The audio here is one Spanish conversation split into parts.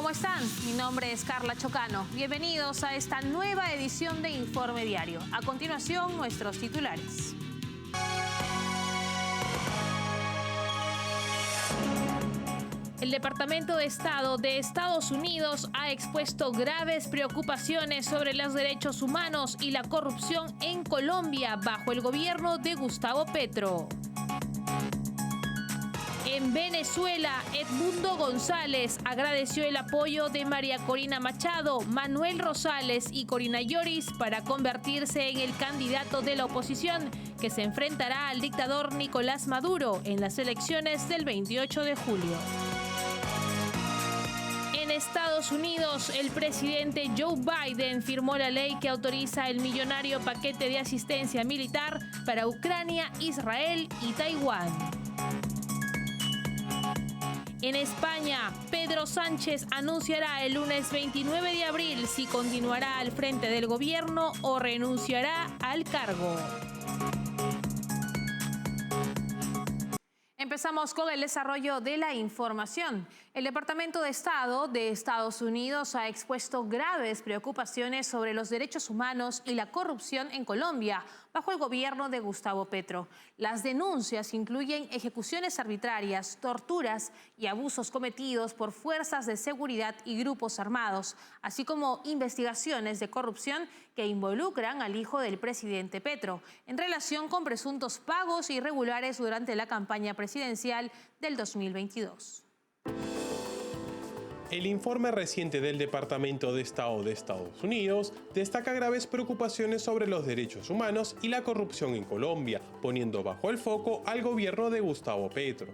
¿Cómo están? Mi nombre es Carla Chocano. Bienvenidos a esta nueva edición de Informe Diario. A continuación, nuestros titulares. El Departamento de Estado de Estados Unidos ha expuesto graves preocupaciones sobre los derechos humanos y la corrupción en Colombia bajo el gobierno de Gustavo Petro. En Venezuela, Edmundo González agradeció el apoyo de María Corina Machado, Manuel Rosales y Corina Lloris para convertirse en el candidato de la oposición que se enfrentará al dictador Nicolás Maduro en las elecciones del 28 de julio. En Estados Unidos, el presidente Joe Biden firmó la ley que autoriza el millonario paquete de asistencia militar para Ucrania, Israel y Taiwán. En España, Pedro Sánchez anunciará el lunes 29 de abril si continuará al frente del gobierno o renunciará al cargo. Empezamos con el desarrollo de la información. El Departamento de Estado de Estados Unidos ha expuesto graves preocupaciones sobre los derechos humanos y la corrupción en Colombia bajo el gobierno de Gustavo Petro. Las denuncias incluyen ejecuciones arbitrarias, torturas y abusos cometidos por fuerzas de seguridad y grupos armados, así como investigaciones de corrupción que involucran al hijo del presidente Petro en relación con presuntos pagos irregulares durante la campaña presidencial del 2022. El informe reciente del Departamento de Estado de Estados Unidos destaca graves preocupaciones sobre los derechos humanos y la corrupción en Colombia, poniendo bajo el foco al gobierno de Gustavo Petro.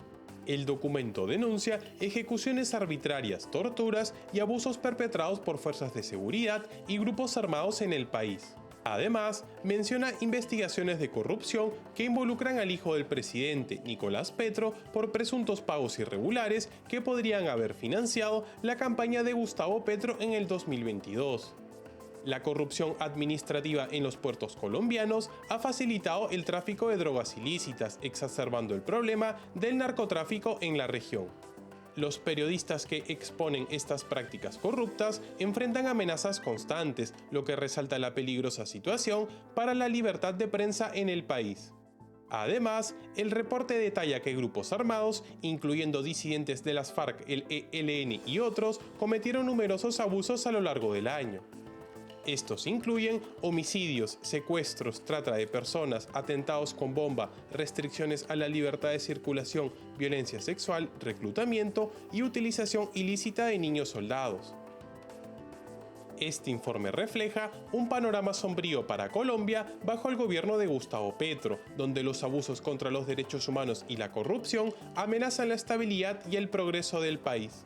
El documento denuncia ejecuciones arbitrarias, torturas y abusos perpetrados por fuerzas de seguridad y grupos armados en el país. Además, menciona investigaciones de corrupción que involucran al hijo del presidente, Nicolás Petro, por presuntos pagos irregulares que podrían haber financiado la campaña de Gustavo Petro en el 2022. La corrupción administrativa en los puertos colombianos ha facilitado el tráfico de drogas ilícitas, exacerbando el problema del narcotráfico en la región. Los periodistas que exponen estas prácticas corruptas enfrentan amenazas constantes, lo que resalta la peligrosa situación para la libertad de prensa en el país. Además, el reporte detalla que grupos armados, incluyendo disidentes de las FARC, el ELN y otros, cometieron numerosos abusos a lo largo del año. Estos incluyen homicidios, secuestros, trata de personas, atentados con bomba, restricciones a la libertad de circulación, violencia sexual, reclutamiento y utilización ilícita de niños soldados. Este informe refleja un panorama sombrío para Colombia bajo el gobierno de Gustavo Petro, donde los abusos contra los derechos humanos y la corrupción amenazan la estabilidad y el progreso del país.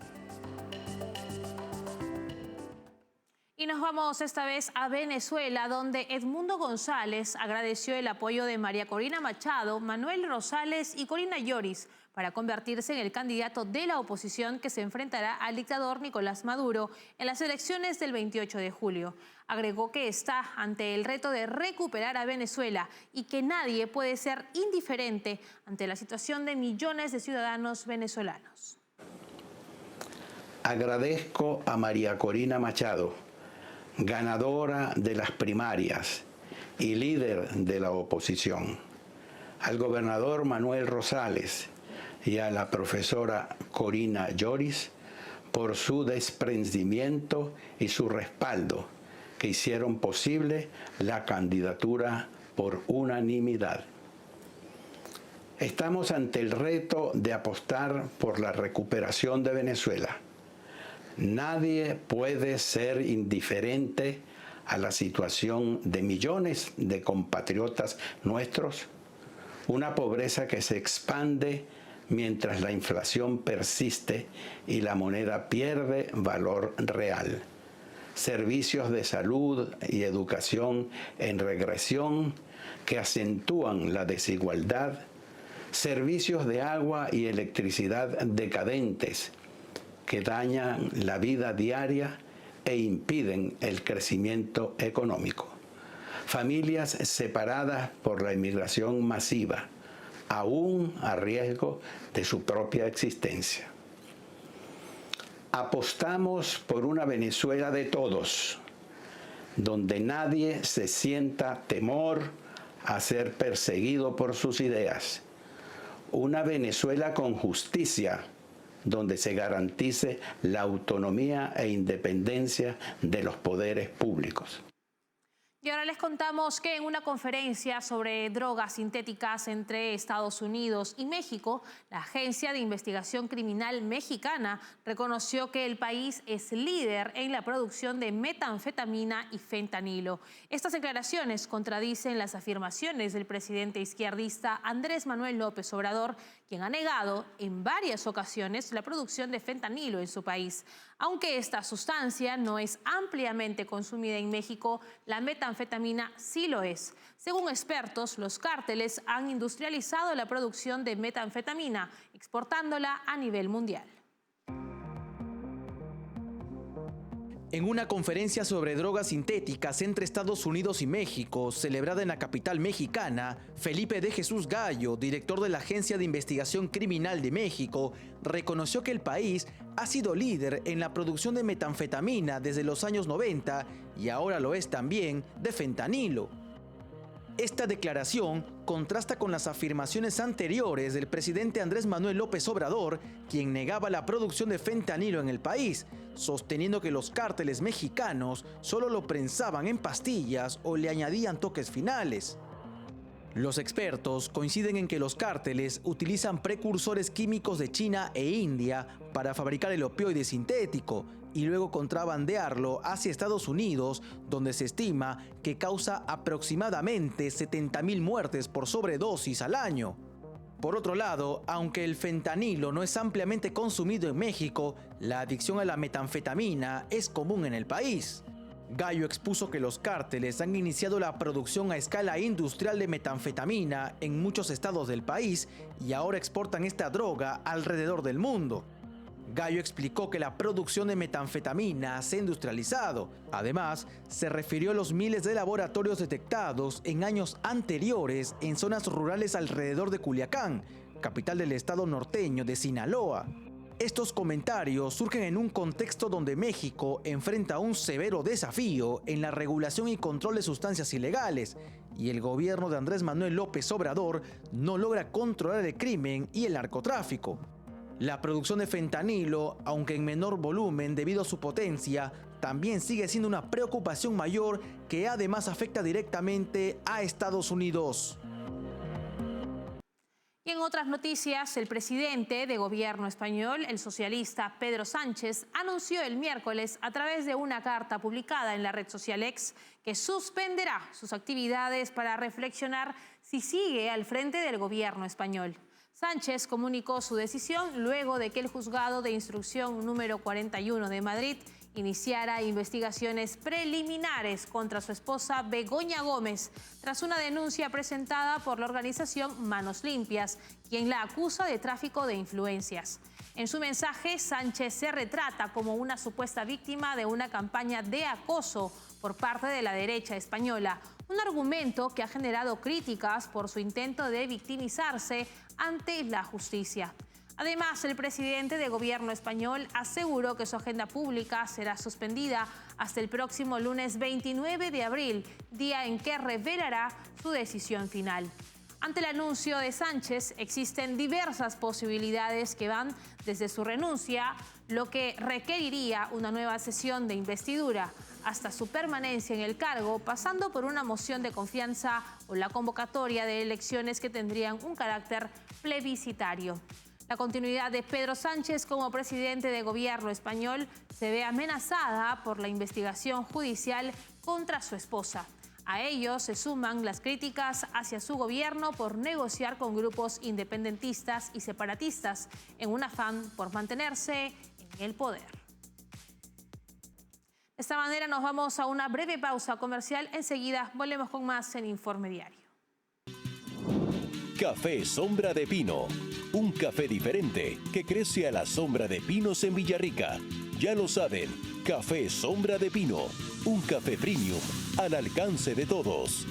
Y nos vamos esta vez a Venezuela, donde Edmundo González agradeció el apoyo de María Corina Machado, Manuel Rosales y Corina Lloris para convertirse en el candidato de la oposición que se enfrentará al dictador Nicolás Maduro en las elecciones del 28 de julio. Agregó que está ante el reto de recuperar a Venezuela y que nadie puede ser indiferente ante la situación de millones de ciudadanos venezolanos. Agradezco a María Corina Machado, ganadora de las primarias y líder de la oposición, al gobernador Manuel Rosales y a la profesora Corina Lloris por su desprendimiento y su respaldo que hicieron posible la candidatura por unanimidad. Estamos ante el reto de apostar por la recuperación de Venezuela. Nadie puede ser indiferente a la situación de millones de compatriotas nuestros, una pobreza que se expande mientras la inflación persiste y la moneda pierde valor real, servicios de salud y educación en regresión que acentúan la desigualdad, servicios de agua y electricidad decadentes que dañan la vida diaria e impiden el crecimiento económico. Familias separadas por la inmigración masiva, aún a riesgo de su propia existencia. Apostamos por una Venezuela de todos, donde nadie se sienta temor a ser perseguido por sus ideas. Una Venezuela con justicia, donde se garantice la autonomía e independencia de los poderes públicos. Y ahora les contamos que en una conferencia sobre drogas sintéticas entre Estados Unidos y México, la Agencia de Investigación Criminal Mexicana reconoció que el país es líder en la producción de metanfetamina y fentanilo. Estas declaraciones contradicen las afirmaciones del presidente izquierdista Andrés Manuel López Obrador, quien ha negado en varias ocasiones la producción de fentanilo en su país. Aunque esta sustancia no es ampliamente consumida en México, la metanfetamina sí lo es. Según expertos, los cárteles han industrializado la producción de metanfetamina, exportándola a nivel mundial. En una conferencia sobre drogas sintéticas entre Estados Unidos y México, celebrada en la capital mexicana, Felipe de Jesús Gallo, director de la Agencia de Investigación Criminal de México, reconoció que el país ha sido líder en la producción de metanfetamina desde los años 90 y ahora lo es también de fentanilo. Esta declaración contrasta con las afirmaciones anteriores del presidente Andrés Manuel López Obrador, quien negaba la producción de fentanilo en el país, sosteniendo que los cárteles mexicanos solo lo prensaban en pastillas o le añadían toques finales. Los expertos coinciden en que los cárteles utilizan precursores químicos de China e India para fabricar el opioide sintético y luego contrabandearlo hacia Estados Unidos, donde se estima que causa aproximadamente 70,000 muertes por sobredosis al año. Por otro lado, aunque el fentanilo no es ampliamente consumido en México, la adicción a la metanfetamina es común en el país. Gallo expuso que los cárteles han iniciado la producción a escala industrial de metanfetamina en muchos estados del país y ahora exportan esta droga alrededor del mundo. Gallo explicó que la producción de metanfetamina se ha industrializado. Además, se refirió a los miles de laboratorios detectados en años anteriores en zonas rurales alrededor de Culiacán, capital del estado norteño de Sinaloa. Estos comentarios surgen en un contexto donde México enfrenta un severo desafío en la regulación y control de sustancias ilegales, y el gobierno de Andrés Manuel López Obrador no logra controlar el crimen y el narcotráfico. La producción de fentanilo, aunque en menor volumen debido a su potencia, también sigue siendo una preocupación mayor que además afecta directamente a Estados Unidos. Y en otras noticias, el presidente de gobierno español, el socialista Pedro Sánchez, anunció el miércoles a través de una carta publicada en la red social X que suspenderá sus actividades para reflexionar si sigue al frente del gobierno español. Sánchez comunicó su decisión luego de que el juzgado de instrucción número 41 de Madrid iniciara investigaciones preliminares contra su esposa Begoña Gómez tras una denuncia presentada por la organización Manos Limpias, quien la acusa de tráfico de influencias. En su mensaje, Sánchez se retrata como una supuesta víctima de una campaña de acoso por parte de la derecha española, un argumento que ha generado críticas por su intento de victimizarse ante la justicia. Además, el presidente de gobierno español aseguró que su agenda pública será suspendida hasta el próximo lunes 29 de abril, día en que revelará su decisión final. Ante el anuncio de Sánchez, existen diversas posibilidades que van desde su renuncia, lo que requeriría una nueva sesión de investidura, hasta su permanencia en el cargo, pasando por una moción de confianza o la convocatoria de elecciones que tendrían un carácter plebiscitario. La continuidad de Pedro Sánchez como presidente de gobierno español se ve amenazada por la investigación judicial contra su esposa. A ello se suman las críticas hacia su gobierno por negociar con grupos independentistas y separatistas en un afán por mantenerse en el poder. De esta manera nos vamos a una breve pausa comercial. Enseguida volvemos con más en Informe Diario. Café Sombra de Pino. Un café diferente que crece a la sombra de pinos en Villarrica. Ya lo saben, Café Sombra de Pino. Un café premium al alcance de todos.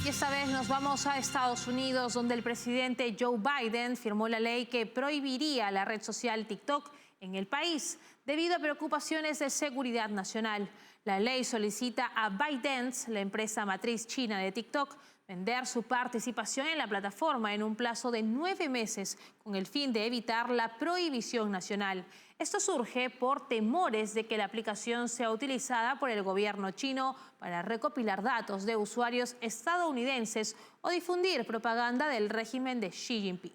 Y esta vez nos vamos a Estados Unidos, donde el presidente Joe Biden firmó la ley que prohibiría la red social TikTok en el país debido a preocupaciones de seguridad nacional. La ley solicita a ByteDance, la empresa matriz china de TikTok, vender su participación en la plataforma en un plazo de 9 meses con el fin de evitar la prohibición nacional. Esto surge por temores de que la aplicación sea utilizada por el gobierno chino para recopilar datos de usuarios estadounidenses o difundir propaganda del régimen de Xi Jinping.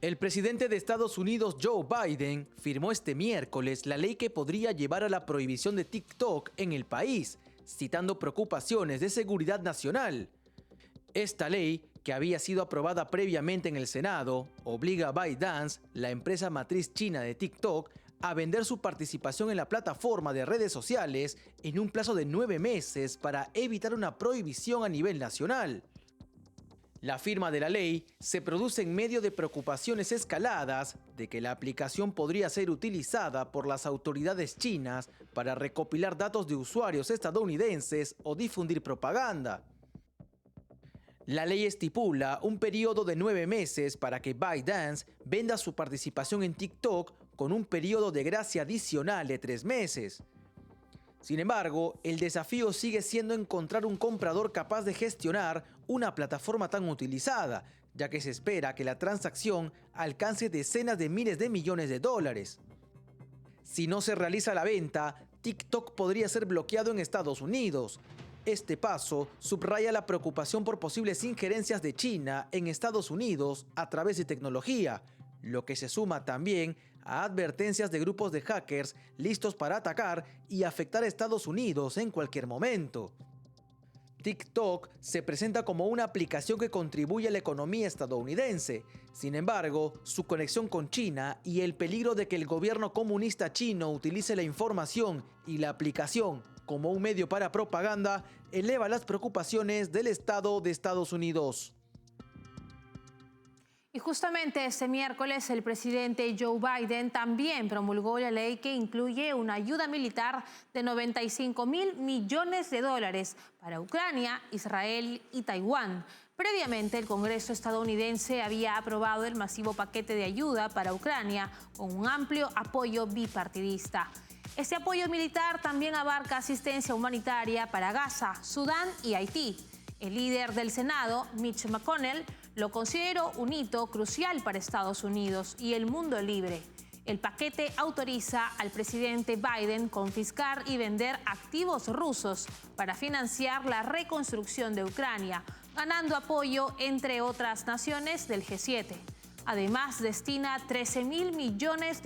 El presidente de Estados Unidos, Joe Biden, firmó este miércoles la ley que podría llevar a la prohibición de TikTok en el país, citando preocupaciones de seguridad nacional. Esta ley, que había sido aprobada previamente en el Senado, obliga a ByteDance, la empresa matriz china de TikTok, a vender su participación en la plataforma de redes sociales en un plazo de 9 meses para evitar una prohibición a nivel nacional. La firma de la ley se produce en medio de preocupaciones escaladas de que la aplicación podría ser utilizada por las autoridades chinas para recopilar datos de usuarios estadounidenses o difundir propaganda. La ley estipula un periodo de 9 meses para que ByteDance venda su participación en TikTok con un periodo de gracia adicional de 3 meses. Sin embargo, el desafío sigue siendo encontrar un comprador capaz de gestionar una plataforma tan utilizada, ya que se espera que la transacción alcance decenas de miles de millones de dólares. Si no se realiza la venta, TikTok podría ser bloqueado en Estados Unidos. Este paso subraya la preocupación por posibles injerencias de China en Estados Unidos a través de tecnología, lo que se suma también a advertencias de grupos de hackers listos para atacar y afectar a Estados Unidos en cualquier momento. TikTok se presenta como una aplicación que contribuye a la economía estadounidense. Sin embargo, su conexión con China y el peligro de que el gobierno comunista chino utilice la información y la aplicación como un medio para propaganda eleva las preocupaciones del Estado de Estados Unidos. Y justamente este miércoles el presidente Joe Biden también promulgó la ley que incluye una ayuda militar de $95.000 millones para Ucrania, Israel y Taiwán. Previamente, el Congreso estadounidense había aprobado el masivo paquete de ayuda para Ucrania con un amplio apoyo bipartidista. Este apoyo militar también abarca asistencia humanitaria para Gaza, Sudán y Haití. El líder del Senado, Mitch McConnell, lo consideró un hito crucial para Estados Unidos y el mundo libre. El paquete autoriza al presidente Biden confiscar y vender activos rusos para financiar la reconstrucción de Ucrania, ganando apoyo entre otras naciones del G7. Además, destina $13.000 millones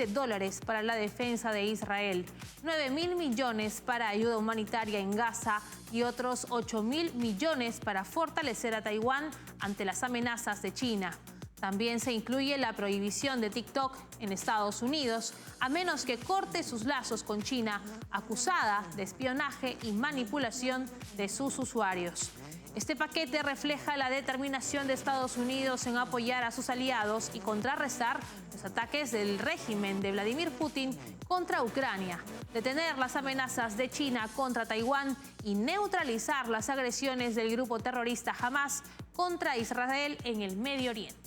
para la defensa de Israel, $9.000 millones para ayuda humanitaria en Gaza y otros $8.000 millones para fortalecer a Taiwán ante las amenazas de China. También se incluye la prohibición de TikTok en Estados Unidos, a menos que corte sus lazos con China, acusada de espionaje y manipulación de sus usuarios. Este paquete refleja la determinación de Estados Unidos en apoyar a sus aliados y contrarrestar los ataques del régimen de Vladimir Putin contra Ucrania, detener las amenazas de China contra Taiwán y neutralizar las agresiones del grupo terrorista Hamas contra Israel en el Medio Oriente.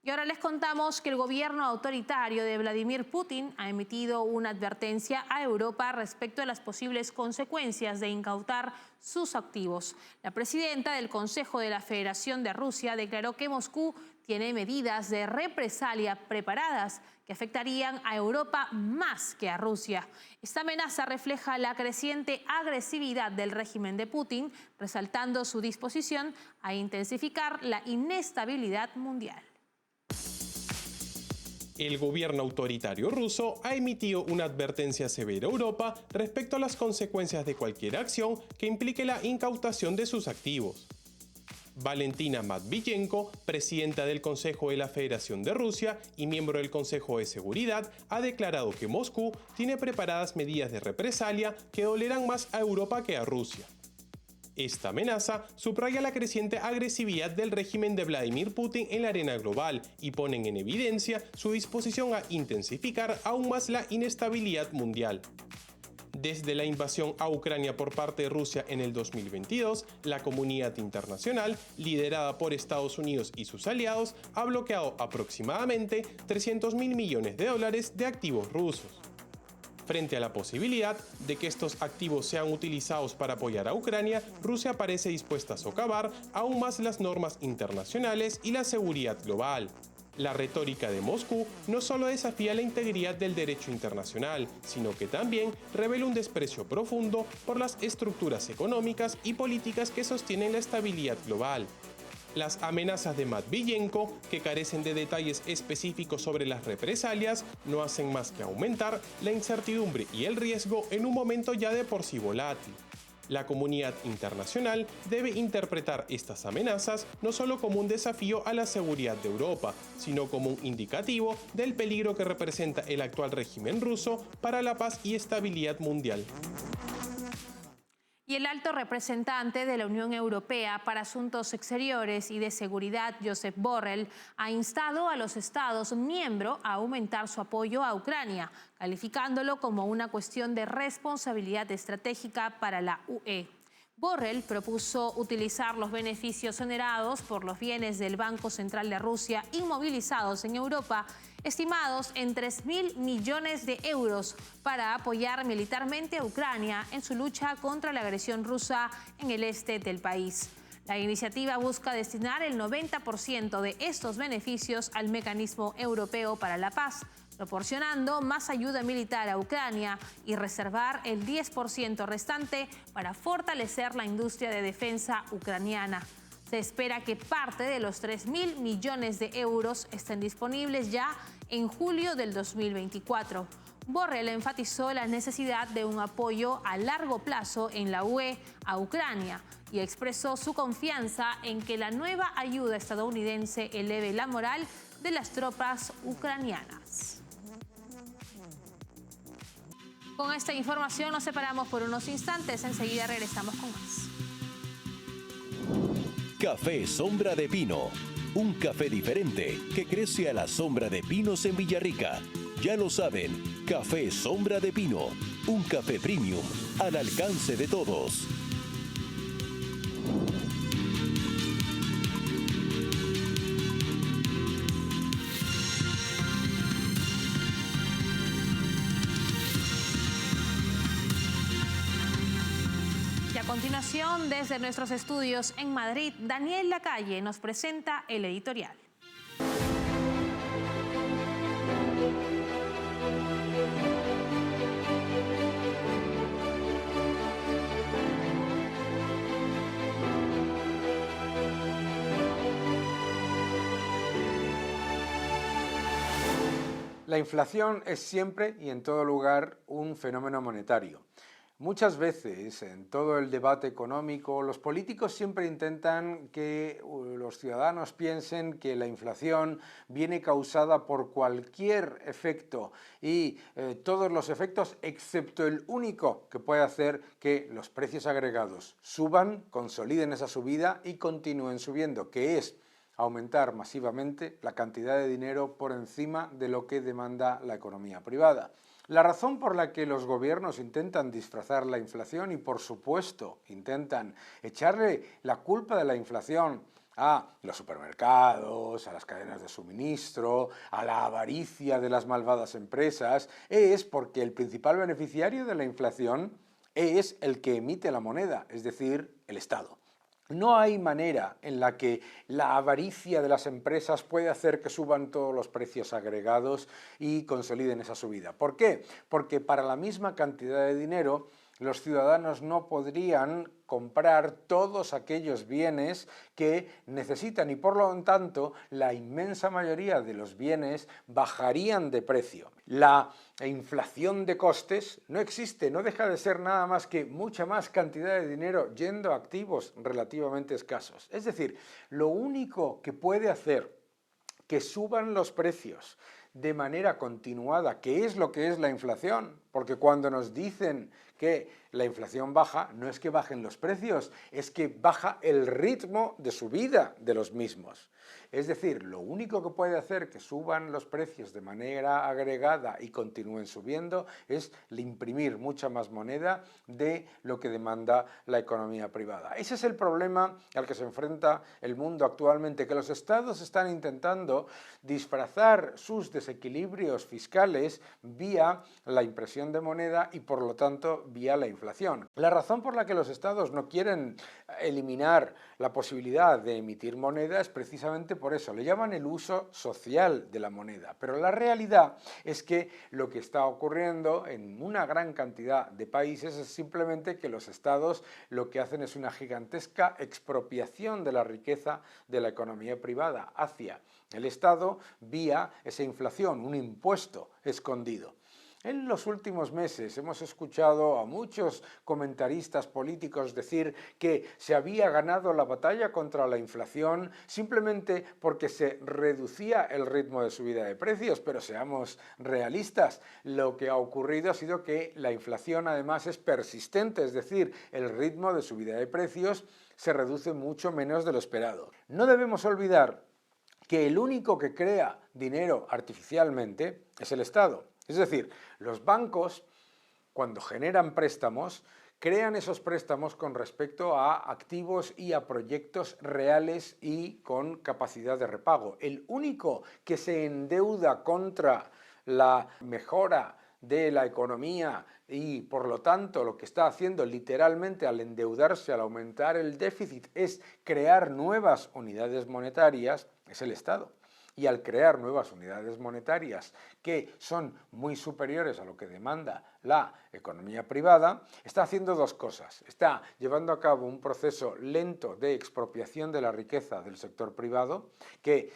Y ahora les contamos que el gobierno autoritario de Vladimir Putin ha emitido una advertencia a Europa respecto a las posibles consecuencias de incautar sus activos. La presidenta del Consejo de la Federación de Rusia declaró que Moscú tiene medidas de represalia preparadas que afectarían a Europa más que a Rusia. Esta amenaza refleja la creciente agresividad del régimen de Putin, resaltando su disposición a intensificar la inestabilidad mundial. El gobierno autoritario ruso ha emitido una advertencia severa a Europa respecto a las consecuencias de cualquier acción que implique la incautación de sus activos. Valentina Matviyenko, presidenta del Consejo de la Federación de Rusia y miembro del Consejo de Seguridad, ha declarado que Moscú tiene preparadas medidas de represalia que dolerán más a Europa que a Rusia. Esta amenaza subraya la creciente agresividad del régimen de Vladimir Putin en la arena global y ponen en evidencia su disposición a intensificar aún más la inestabilidad mundial. Desde la invasión a Ucrania por parte de Rusia en el 2022, la comunidad internacional, liderada por Estados Unidos y sus aliados, ha bloqueado aproximadamente 300.000 millones de dólares de activos rusos. Frente a la posibilidad de que estos activos sean utilizados para apoyar a Ucrania, Rusia parece dispuesta a socavar aún más las normas internacionales y la seguridad global. La retórica de Moscú no solo desafía la integridad del derecho internacional, sino que también revela un desprecio profundo por las estructuras económicas y políticas que sostienen la estabilidad global. Las amenazas de Matviyenko, que carecen de detalles específicos sobre las represalias, no hacen más que aumentar la incertidumbre y el riesgo en un momento ya de por sí volátil. La comunidad internacional debe interpretar estas amenazas no solo como un desafío a la seguridad de Europa, sino como un indicativo del peligro que representa el actual régimen ruso para la paz y estabilidad mundial. Y el alto representante de la Unión Europea para Asuntos Exteriores y de Seguridad, Josep Borrell, ha instado a los Estados miembros a aumentar su apoyo a Ucrania, calificándolo como una cuestión de responsabilidad estratégica para la UE. Borrell propuso utilizar los beneficios generados por los bienes del Banco Central de Rusia inmovilizados en Europa, estimados en 3.000 millones de euros, para apoyar militarmente a Ucrania en su lucha contra la agresión rusa en el este del país. La iniciativa busca destinar el 90% de estos beneficios al Mecanismo Europeo para la Paz, proporcionando más ayuda militar a Ucrania y reservar el 10% restante para fortalecer la industria de defensa ucraniana. Se espera que parte de los 3.000 millones de euros estén disponibles ya en julio del 2024. Borrell enfatizó la necesidad de un apoyo a largo plazo en la UE a Ucrania y expresó su confianza en que la nueva ayuda estadounidense eleve la moral de las tropas ucranianas. Con esta información nos separamos por unos instantes. Enseguida regresamos con más. Café Sombra de Pino. Un café diferente que crece a la sombra de pinos en Villarrica. Ya lo saben, Café Sombra de Pino. Un café premium al alcance de todos. A continuación, desde nuestros estudios en Madrid, Daniel Lacalle nos presenta el editorial. La inflación es siempre y en todo lugar un fenómeno monetario. Muchas veces en todo el debate económico los políticos siempre intentan que los ciudadanos piensen que la inflación viene causada por cualquier efecto y todos los efectos excepto el único que puede hacer que los precios agregados suban, consoliden esa subida y continúen subiendo, que es aumentar masivamente la cantidad de dinero por encima de lo que demanda la economía privada. La razón por la que los gobiernos intentan disfrazar la inflación y, por supuesto, intentan echarle la culpa de la inflación a los supermercados, a las cadenas de suministro, a la avaricia de las malvadas empresas, es porque el principal beneficiario de la inflación es el que emite la moneda, es decir, el Estado. No hay manera en la que la avaricia de las empresas puede hacer que suban todos los precios agregados y consoliden esa subida. ¿Por qué? Porque para la misma cantidad de dinero los ciudadanos no podrían comprar todos aquellos bienes que necesitan y por lo tanto la inmensa mayoría de los bienes bajarían de precio. La inflación de costes no existe, no deja de ser nada más que mucha más cantidad de dinero yendo a activos relativamente escasos. Es decir, lo único que puede hacer que suban los precios de manera continuada, que es lo que es la inflación, porque cuando nos dicen que la inflación baja, no es que bajen los precios, es que baja el ritmo de subida de los mismos. Es decir, lo único que puede hacer que suban los precios de manera agregada y continúen subiendo es imprimir mucha más moneda de lo que demanda la economía privada. Ese es el problema al que se enfrenta el mundo actualmente, que los estados están intentando disfrazar sus desequilibrios fiscales vía la impresión de moneda y por lo tanto vía la inflación. La razón por la que los estados no quieren eliminar la posibilidad de emitir moneda es precisamente por eso. Le llaman el uso social de la moneda, pero la realidad es que lo que está ocurriendo en una gran cantidad de países es simplemente que los estados lo que hacen es una gigantesca expropiación de la riqueza de la economía privada hacia el Estado vía esa inflación, un impuesto escondido. En los últimos meses hemos escuchado a muchos comentaristas políticos decir que se había ganado la batalla contra la inflación simplemente porque se reducía el ritmo de subida de precios, pero seamos realistas, lo que ha ocurrido ha sido que la inflación además es persistente, es decir, el ritmo de subida de precios se reduce mucho menos de lo esperado. No debemos olvidar que el único que crea dinero artificialmente es el Estado. Es decir, los bancos, cuando generan préstamos, crean esos préstamos con respecto a activos y a proyectos reales y con capacidad de repago. El único que se endeuda contra la mejora de la economía y por lo tanto lo que está haciendo literalmente al endeudarse, al aumentar el déficit, es crear nuevas unidades monetarias, es el Estado. Y al crear nuevas unidades monetarias que son muy superiores a lo que demanda la economía privada, está haciendo dos cosas. Está llevando a cabo un proceso lento de expropiación de la riqueza del sector privado que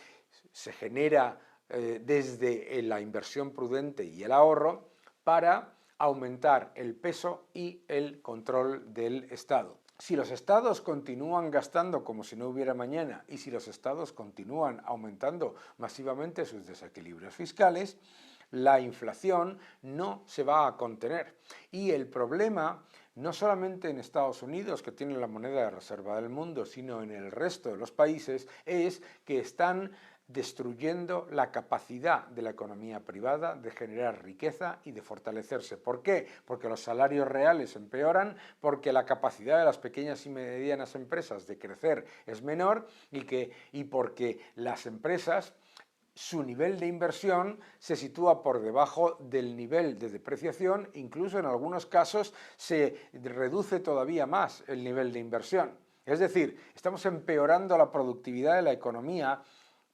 se genera desde la inversión prudente y el ahorro para aumentar el peso y el control del Estado. Si los estados continúan gastando como si no hubiera mañana y si los estados continúan aumentando masivamente sus desequilibrios fiscales, la inflación no se va a contener. Y el problema, no solamente en Estados Unidos, que tienen la moneda de reserva del mundo, sino en el resto de los países, es que están destruyendo la capacidad de la economía privada de generar riqueza y de fortalecerse. ¿Por qué? Porque los salarios reales empeoran, porque la capacidad de las pequeñas y medianas empresas de crecer es menor y porque las empresas, su nivel de inversión se sitúa por debajo del nivel de depreciación, incluso en algunos casos se reduce todavía más el nivel de inversión. Es decir, estamos empeorando la productividad de la economía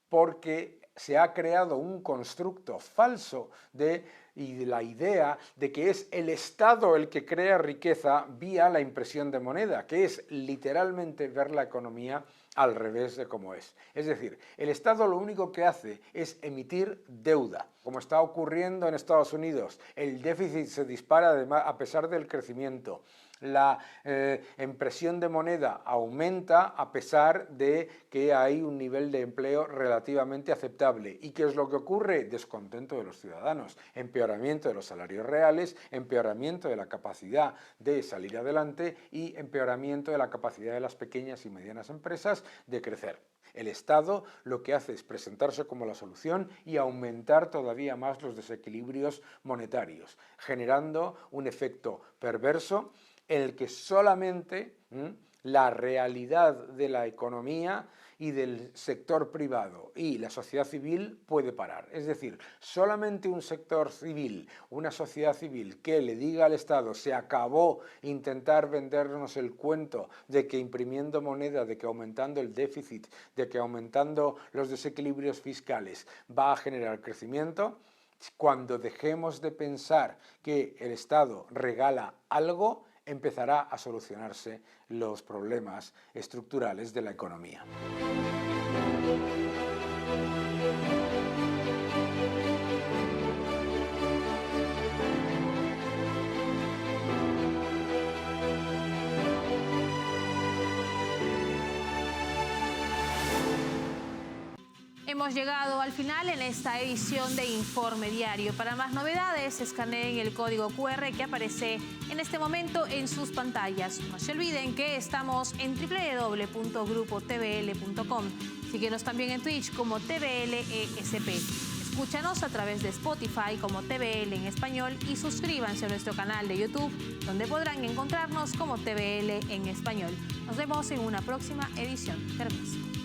porque se ha creado un constructo falso y de la idea de que es el Estado el que crea riqueza vía la impresión de moneda, que es literalmente ver la economía al revés de cómo es. Es decir, el Estado lo único que hace es emitir deuda, como está ocurriendo en Estados Unidos. El déficit se dispara a pesar del crecimiento. La impresión de moneda aumenta a pesar de que hay un nivel de empleo relativamente aceptable. ¿Y qué es lo que ocurre? Descontento de los ciudadanos, empeoramiento de los salarios reales, empeoramiento de la capacidad de salir adelante y empeoramiento de la capacidad de las pequeñas y medianas empresas de crecer. El Estado lo que hace es presentarse como la solución y aumentar todavía más los desequilibrios monetarios, generando un efecto perverso en el que solamente la realidad de la economía y del sector privado y la sociedad civil puede parar. Es decir, solamente un sector civil, una sociedad civil que le diga al Estado se acabó intentar vendernos el cuento de que imprimiendo moneda, de que aumentando el déficit, de que aumentando los desequilibrios fiscales va a generar crecimiento. Cuando dejemos de pensar que el Estado regala algo, empezará a solucionarse los problemas estructurales de la economía. Hemos hemos llegado al final en esta edición de Informe Diario. Para más novedades, escaneen el código QR que aparece en este momento en sus pantallas. No se olviden que estamos en www.grupotvl.com. Síguenos también en Twitch como TVLESP. Escúchanos a través de Spotify como TVL en español y suscríbanse a nuestro canal de YouTube, donde podrán encontrarnos como TVL en español. Nos vemos en una próxima edición. Permiso.